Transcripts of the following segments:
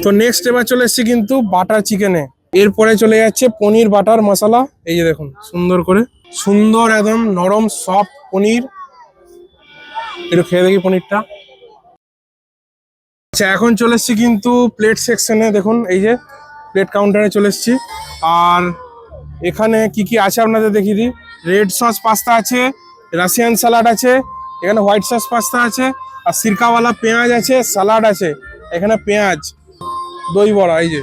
তো নেক্সট এবার চলে এসেছি কিন্তু বাটার চিকেনে। এরপরে চলে যাচ্ছে পনির বাটার মশলা। এই যে দেখুন সুন্দর করে, সুন্দর একদম নরম সফট পনির। একটু খেয়ে দেখি পনিরটা। আচ্ছা, এখন চলে এসেছি কিন্তু প্লেট সেকশনে। দেখুন এই যে প্লেট কাউন্টারে চলে এসেছি। আর এখানে কি কি আছে আপনাদের দেখিয়ে দিই। রেড সস পাস্তা আছে, রাশিয়ান স্যালাড আছে, এখানে হোয়াইট সস পাস্তা আছে, আর সিরকাওয়ালা পেঁয়াজ আছে, স্যালাড আছে, এখানে পেঁয়াজ, দই বড়া। এই যে,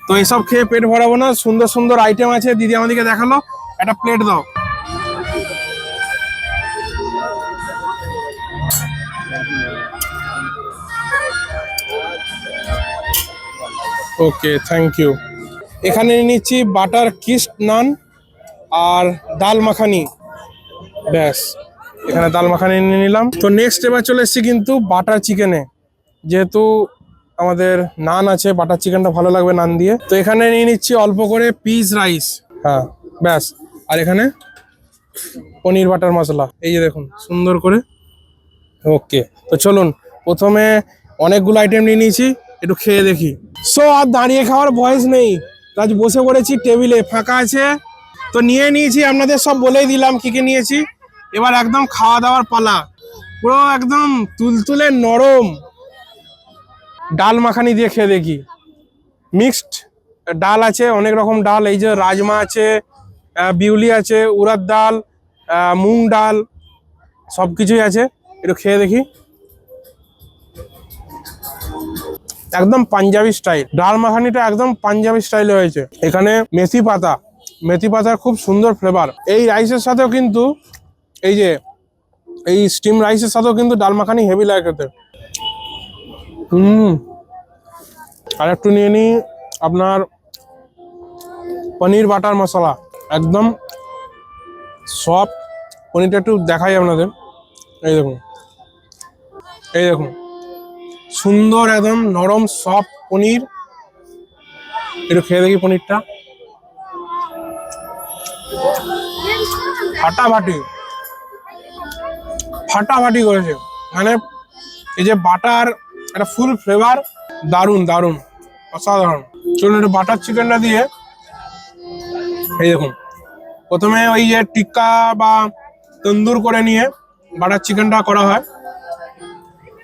তো এইসব খেয়ে পেট ভরাবো না, সুন্দর সুন্দর আইটেম আছে। দিদি আমাদেরকে দেখালো, একটা প্লেট দাও। ওকে, থ্যাংক ইউ। এখানে নিচ্ছি বাটার কিস্ট নান আর ডাল মাখানি। ব্যাস, এখানে ডাল মাখানি নিয়ে নিলাম। তো নেক্সট এবার চলে এসেছি কিন্তু বাটার চিকেনে। যেহেতু আমাদের নান আছে, বাটার চিকেনটা ভালো লাগবে নান দিয়ে। তো এখানে নিয়ে নিচ্ছি অল্প করে পিস রাইস। হ্যাঁ, ব্যাস। আর এখানে পনির বাটার মশলা। এই যে দেখুন সুন্দর করে। ওকে, তো চলুন প্রথমে অনেকগুলো আইটেম নিয়ে নিয়েছি, একটু খেয়ে দেখি। সো আর দাঁড়িয়ে খাওয়ার বয়স নেই, আজ বসে পড়েছি টেবিলে, ফাঁকা আছে। তো নিয়ে নিয়েছি, আপনাদের সব বলেই দিলাম কি কি নিয়েছি। এবার একদম খাওয়া দাওয়ার পালা। পুরো একদম তুলতুলে নরম ডাল মাখানি দিয়ে খেয়ে দেখি। মিক্সড ডাল আছে, অনেক রকম ডাল। এই যে রাজমা আছে, বিউলি আছে, উড়াদ ডাল, মুগ ডাল, সব কিছুই আছে। একটু খেয়ে দেখি। একদম পাঞ্জাবি স্টাইল ডাল মাখানিটা, একদম পাঞ্জাবি স্টাইলে হয়েছে। এখানে মেথি পাতা, মেথি পাতার খুব সুন্দর ফ্লেভার। এই রাইসের সাথেও কিন্তু, এই যে এই স্টিম রাইসের সাথেও কিন্তু ডাল মাখানি হেভি লাগে খেতে। আর একটু নিয়ে নিই আপনার পনির বাটার মশলা। একদম সফট পনিরটা, একটু দেখাই আপনাদের। এই দেখুন, এই দেখুন সুন্দর একদম নরম সফট পনির। একটু খেয়ে দেখি পনিরটা। ফাটাফাটি ফাটাফাটি করেছে। মানে এই যে বাটার একটা ফুল ফ্লেভার, দারুণ দারুণ অসাধারণ। চলুন একটু বাটার চিকেনটা দিয়ে। এই দেখুন, প্রথমে ওই যে টিক্কা বা তন্দুর করে নিয়ে বাটার চিকেনটা করা হয়।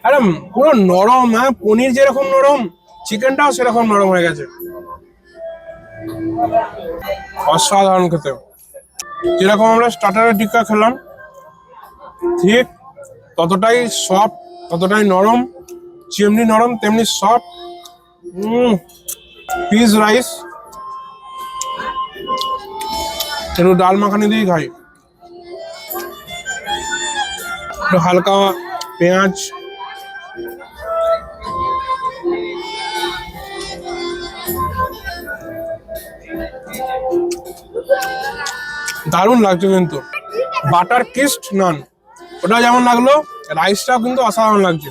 আরে পুরো নরম, হ্যাঁ, পনির যেরকম নরম চিকেনটাও সেরকম নরম হয়ে গেছে। অসাধারণ খেতে। যেরকম আমরা স্টার্টারে টিক্কা খেলাম, ঠিক ততটাই সফট, ততটাই নরম। যেমনি নরম তেমনি সফট। পিস রাইস, একটু ডাল মাখানি দিয়ে খাই। একটু হালকা পেঁয়াজ, দারুণ লাগছে কিন্তু। বাটার কিস্ট নান, ওটা যেমন লাগলো, রাইসটাও কিন্তু অসাধারণ লাগছে।